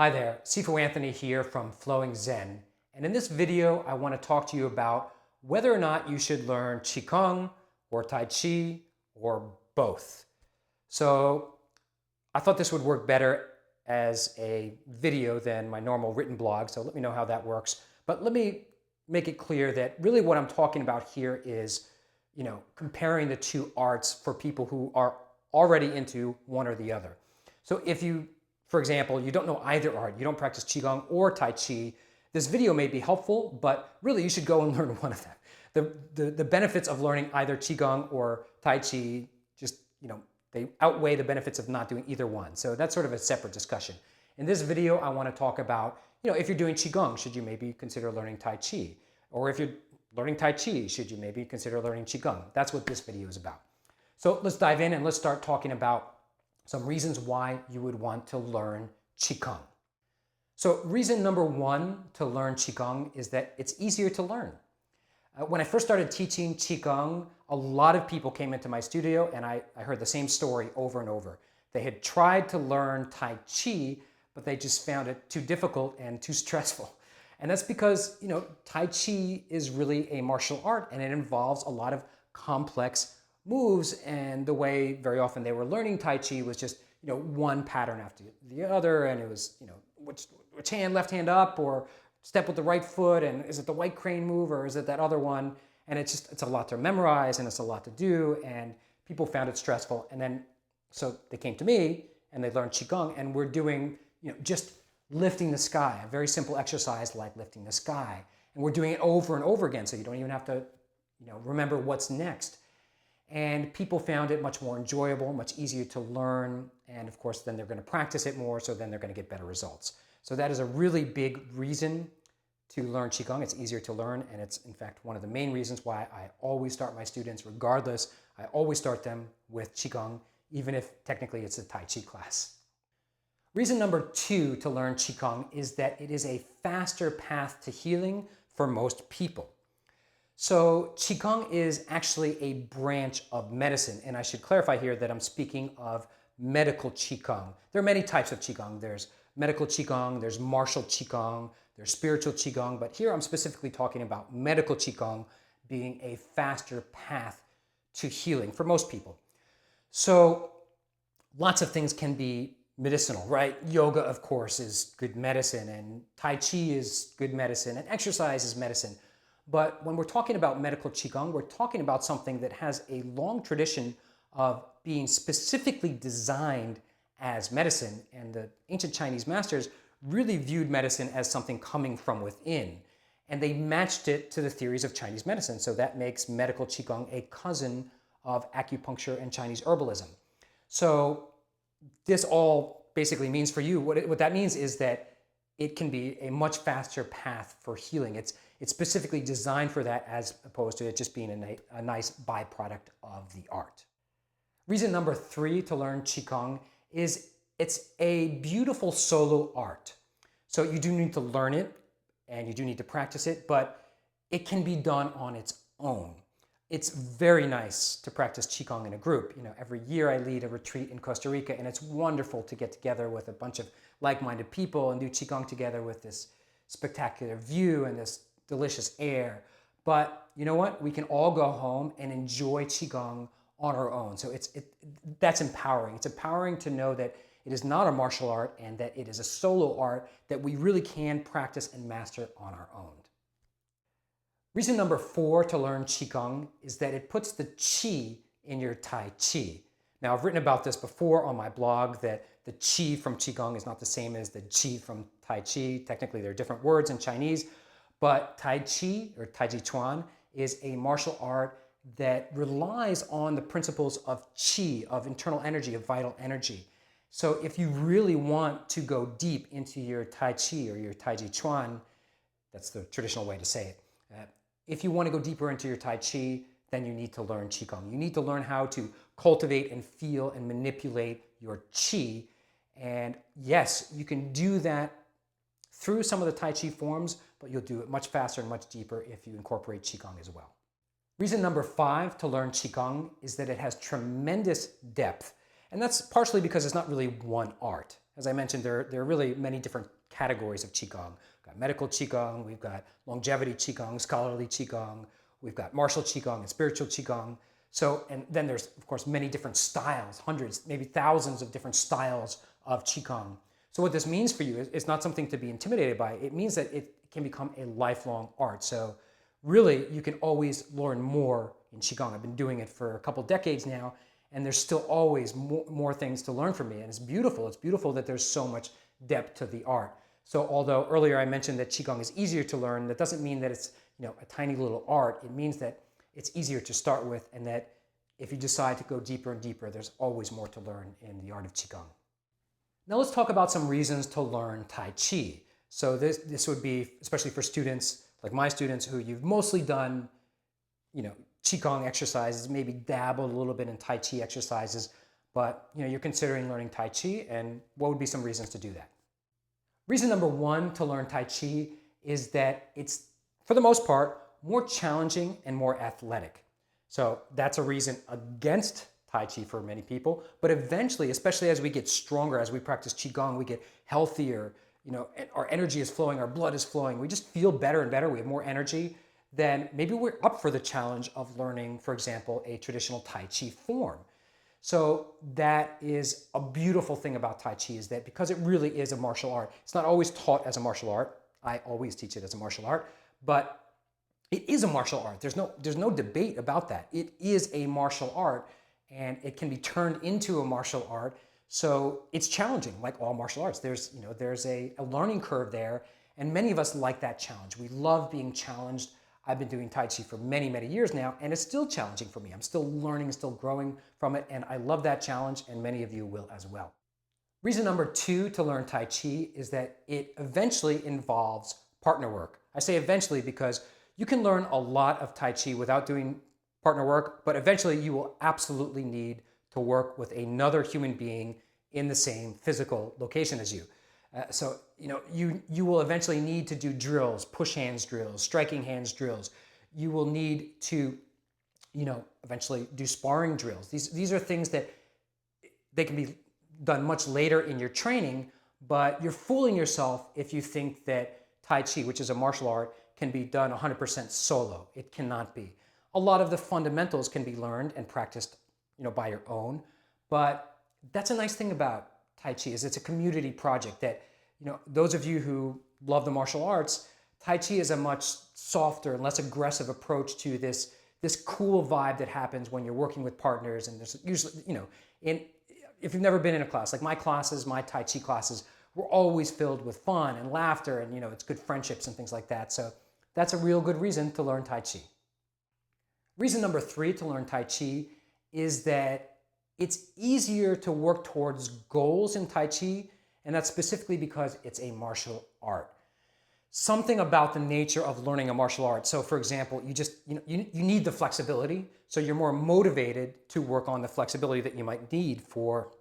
Hi there, Sifu Anthony here from Flowing Zen, and in this video I want to talk to you about whether or not you should learn Qigong or Tai Chi or both. So I thought this would work better as a video than my normal written blog, so let me know how that works. But let me make it clear that really what I'm talking about here is, comparing the two arts for people who are already into one or the other. So if you, for example, you don't know either art, you don't practice Qigong or Tai Chi, this video may be helpful, but really you should go and learn one of them. The benefits of learning either Qigong or Tai Chi just, they outweigh the benefits of not doing either one. So that's sort of a separate discussion. In this video, I want to talk about, if you're doing Qigong, should you maybe consider learning Tai Chi? Or if you're learning Tai Chi, should you maybe consider learning Qigong? That's what this video is about. So let's dive in and let's start talking about some reasons why you would want to learn Qigong. So reason number one to learn Qigong is that it's easier to learn. When I first started teaching Qigong, a lot of people came into my studio and I heard the same story over and over. They had tried to learn Tai Chi, but they just found it too difficult and too stressful. And that's because, Tai Chi is really a martial art and it involves a lot of complex moves, and the way very often they were learning Tai Chi was just, one pattern after the other, and it was, which hand, left hand up, or step with the right foot, and is it the white crane move, or is it that other one? And it's a lot to memorize, and it's a lot to do, and people found it stressful. And then, so they came to me, and they learned Qigong, and we're doing, just lifting the sky, a very simple exercise like lifting the sky. And we're doing it over and over again, so you don't even have to, remember what's next. And people found it much more enjoyable, much easier to learn. And of course, then they're going to practice it more, so then they're going to get better results. So that is a really big reason to learn Qigong. It's easier to learn, and it's in fact one of the main reasons why I always start my students, regardless, I always start them with Qigong, even if technically it's a Tai Chi class. Reason number two to learn Qigong is that it is a faster path to healing for most people. So Qigong is actually a branch of medicine, and I should clarify here that I'm speaking of medical Qigong. There are many types of Qigong. There's medical Qigong, there's martial Qigong, there's spiritual Qigong, but here I'm specifically talking about medical Qigong being a faster path to healing for most people. So lots of things can be medicinal, right? Yoga, of course, is good medicine, and Tai Chi is good medicine, and exercise is medicine. But when we're talking about medical Qigong, we're talking about something that has a long tradition of being specifically designed as medicine. And the ancient Chinese masters really viewed medicine as something coming from within. And they matched it to the theories of Chinese medicine. So that makes medical Qigong a cousin of acupuncture and Chinese herbalism. So this all basically means for you, what that means is that it can be a much faster path for healing. It's specifically designed for that, as opposed to it just being a nice byproduct of the art. Reason number three to learn Qigong is it's a beautiful solo art. So you do need to learn it and you do need to practice it, but it can be done on its own. It's very nice to practice Qigong in a group. Every year I lead a retreat in Costa Rica, and it's wonderful to get together with a bunch of like-minded people and do Qigong together with this spectacular view and this delicious air. But you know what? We can all go home and enjoy Qigong on our own. So that's empowering. It's empowering to know that it is not a martial art and that it is a solo art that we really can practice and master on our own. Reason number four to learn Qigong is that it puts the Qi in your Tai Chi. Now, I've written about this before on my blog, that the Qi from Qigong is not the same as the Qi from Tai Chi. Technically, they're different words in Chinese, but Tai Chi, or Tai Chi Chuan, is a martial art that relies on the principles of Qi, of internal energy, of vital energy. So if you really want to go deep into your Tai Chi or your Tai Chi Chuan, that's the traditional way to say it. If you want to go deeper into your Tai Chi, then you need to learn Qigong. You need to learn how to cultivate and feel and manipulate your Qi. And yes, you can do that through some of the Tai Chi forms, but you'll do it much faster and much deeper if you incorporate Qigong as well. Reason number five to learn Qigong is that it has tremendous depth. And that's partially because it's not really one art. As I mentioned, there are really many different categories of Qigong. We've got medical Qigong, we've got longevity Qigong, scholarly Qigong, we've got martial Qigong and spiritual Qigong. So, and then there's, of course, many different styles, hundreds, maybe thousands of different styles of Qigong. So what this means for you is it's not something to be intimidated by. It means that it can become a lifelong art. So really, you can always learn more in Qigong. I've been doing it for a couple decades now, and there's still always more things to learn from me. And it's beautiful. It's beautiful that there's so much depth to the art. So although earlier I mentioned that Qigong is easier to learn, that doesn't mean that it's a tiny little art. It means that it's easier to start with, and that if you decide to go deeper and deeper, there's always more to learn in the art of Qigong. Now let's talk about some reasons to learn Tai Chi. So this would be, especially for students, like my students, who you've mostly done, Qigong exercises, maybe dabbled a little bit in Tai Chi exercises, but you're considering learning Tai Chi, and what would be some reasons to do that? Reason number one to learn Tai Chi is that it's, for the most part, more challenging and more athletic. So that's a reason against Tai Chi for many people, but eventually, especially as we get stronger, as we practice Qigong, we get healthier, our energy is flowing, our blood is flowing, we just feel better and better, we have more energy, then maybe we're up for the challenge of learning, for example, a traditional Tai Chi form. So that is a beautiful thing about Tai Chi, is that because it really is a martial art, it's not always taught as a martial art. I always teach it as a martial art, but it is a martial art. There's no debate about that. It is a martial art, and it can be turned into a martial art. So it's challenging, like all martial arts. There's a learning curve there, and many of us like that challenge. We love being challenged. I've been doing Tai Chi for many, many years now, and it's still challenging for me. I'm still learning, still growing from it, and I love that challenge, and many of you will as well. Reason number two to learn Tai Chi is that it eventually involves partner work. I say eventually because you can learn a lot of Tai Chi without doing partner work, but eventually you will absolutely need to work with another human being in the same physical location as you. So you will eventually need to do drills, push hands drills, striking hands drills. You will need to eventually do sparring drills. These are things that they can be done much later in your training, but you're fooling yourself if you think that Tai Chi, which is a martial art, can be done 100% solo. It cannot be. A lot of the fundamentals can be learned and practiced by your own, but that's a nice thing about Tai Chi, is it's a community project that, those of you who love the martial arts, Tai Chi is a much softer and less aggressive approach to this cool vibe that happens when you're working with partners. And there's usually, if you've never been in a class, like my classes, my Tai Chi classes, were always filled with fun and laughter, and it's good friendships and things like that. So that's a real good reason to learn Tai Chi. Reason number three to learn Tai Chi is that it's easier to work towards goals in Tai Chi, and that's specifically because it's a martial art. Something about the nature of learning a martial art. So for example, you need the flexibility, so you're more motivated to work on the flexibility that you might need for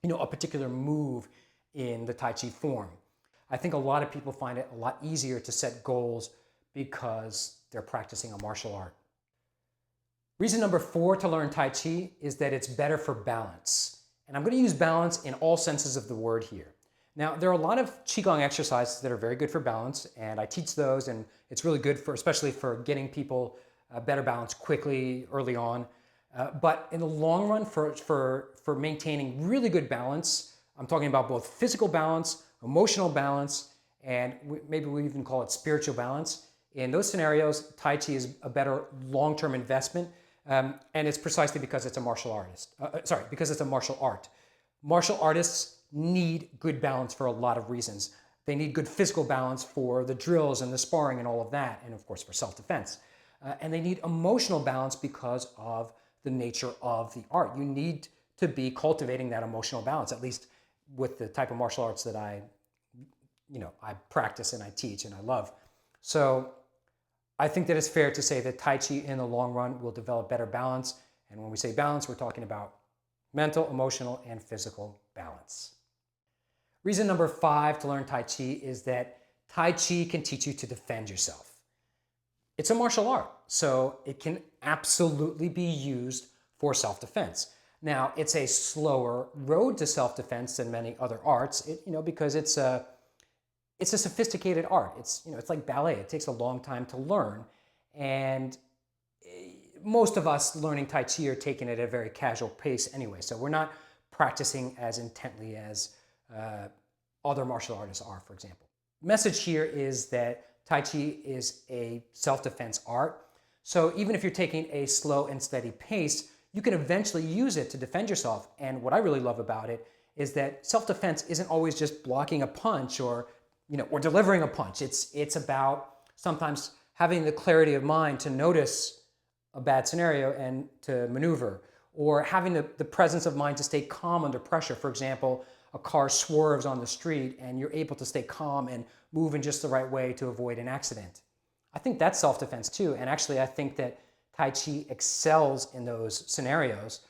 a particular move in the Tai Chi form. I think a lot of people find it a lot easier to set goals because they're practicing a martial art. Reason number four to learn Tai Chi is that it's better for balance. And I'm going to use balance in all senses of the word here. Now, there are a lot of Qigong exercises that are very good for balance, and I teach those, and it's really good especially for getting people better balance quickly, early on. But in the long run, for maintaining really good balance, I'm talking about both physical balance, emotional balance, and maybe we even call it spiritual balance. In those scenarios, Tai Chi is a better long-term investment, and it's precisely because it's a martial because it's a martial art. Martial artists need good balance for a lot of reasons. They need good physical balance for the drills and the sparring and all of that, and of course for self-defense. And they need emotional balance because of the nature of the art. You need to be cultivating that emotional balance, at least with the type of martial arts that I practice and I teach and I love. So I think that it's fair to say that Tai Chi in the long run will develop better balance. And when we say balance, we're talking about mental, emotional, and physical balance. Reason number five to learn Tai Chi is that Tai Chi can teach you to defend yourself. It's a martial art, so it can absolutely be used for self-defense. Now, it's a slower road to self-defense than many other arts, because it's a sophisticated art. It's like ballet. It takes a long time to learn. And most of us learning Tai Chi are taking it at a very casual pace anyway. So we're not practicing as intently as other martial artists are, for example. Message here is that Tai Chi is a self-defense art. So even if you're taking a slow and steady pace, you can eventually use it to defend yourself. And what I really love about it is that self-defense isn't always just blocking a punch or delivering a punch. It's about sometimes having the clarity of mind to notice a bad scenario and to maneuver, or having the presence of mind to stay calm under pressure. For example, a car swerves on the street and you're able to stay calm and move in just the right way to avoid an accident. I think that's self-defense too. And actually, I think that Tai Chi excels in those scenarios.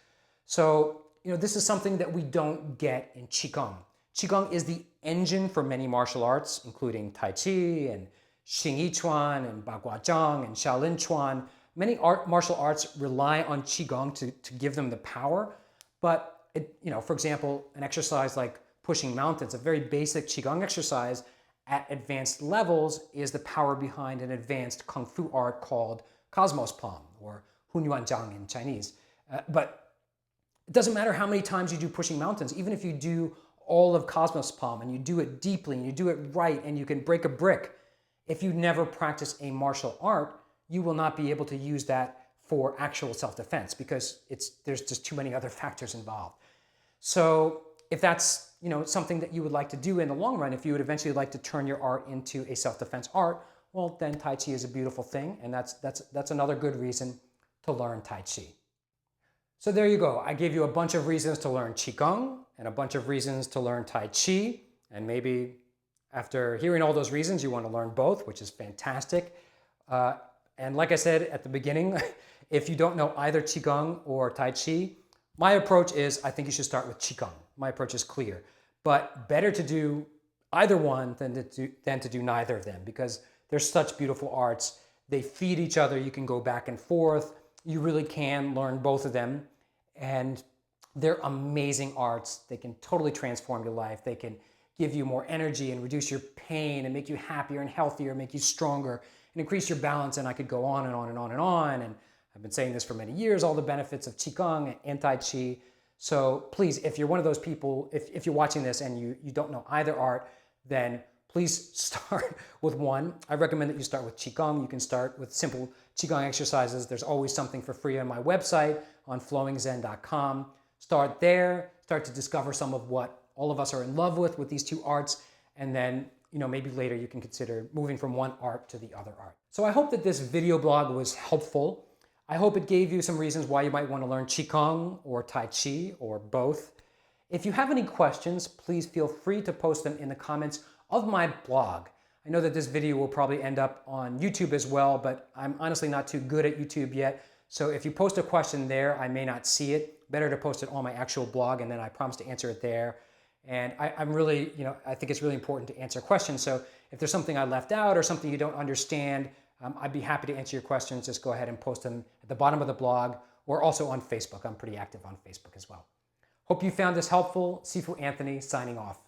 So, this is something that we don't get in Qigong. Qigong is the engine for many martial arts, including Tai Chi and Xing Yi Chuan and Bagua Zhang and Shaolin Chuan. Many martial arts rely on Qigong to give them the power. But, for example, an exercise like pushing mountains, a very basic Qigong exercise at advanced levels, is the power behind an advanced Kung Fu art called Cosmos Palm, or Hunyuan Zhang in Chinese. But it doesn't matter how many times you do pushing mountains, even if you do all of Cosmos Palm and you do it deeply and you do it right and you can break a brick, if you never practice a martial art, you will not be able to use that for actual self-defense because there's just too many other factors involved. So if that's something that you would like to do in the long run, if you would eventually like to turn your art into a self-defense art, well, then Tai Chi is a beautiful thing, and that's another good reason to learn Tai Chi. So there you go. I gave you a bunch of reasons to learn Qigong and a bunch of reasons to learn Tai Chi, and maybe after hearing all those reasons, you want to learn both, which is fantastic. And like I said at the beginning, if you don't know either Qigong or Tai Chi, my approach is I think you should start with Qigong. My approach is clear, but better to do either one than to do neither of them, because they're such beautiful arts. They feed each other. You can go back and forth. You really can learn both of them. And they're amazing arts. They can totally transform your life. They can give you more energy and reduce your pain and make you happier and healthier, make you stronger and increase your balance. And I could go on and on and on and on. And I've been saying this for many years, all the benefits of Qigong and Tai Chi. So please, if you're one of those people, if you're watching this and you don't know either art, then please start with one. I recommend that you start with Qigong. You can start with simple Qigong exercises. There's always something for free on my website on flowingzen.com. Start there, start to discover some of what all of us are in love with these two arts, and then maybe later you can consider moving from one art to the other art. So I hope that this video blog was helpful. I hope it gave you some reasons why you might want to learn Qigong or Tai Chi or both. If you have any questions, please feel free to post them in the comments of my blog. I know that this video will probably end up on YouTube as well, but I'm honestly not too good at YouTube yet. So if you post a question there, I may not see it. Better to post it on my actual blog, and then I promise to answer it there. And I'm really, I think it's really important to answer questions. So if there's something I left out or something you don't understand, I'd be happy to answer your questions. Just go ahead and post them at the bottom of the blog or also on Facebook. I'm pretty active on Facebook as well. Hope you found this helpful. Sifu Anthony signing off.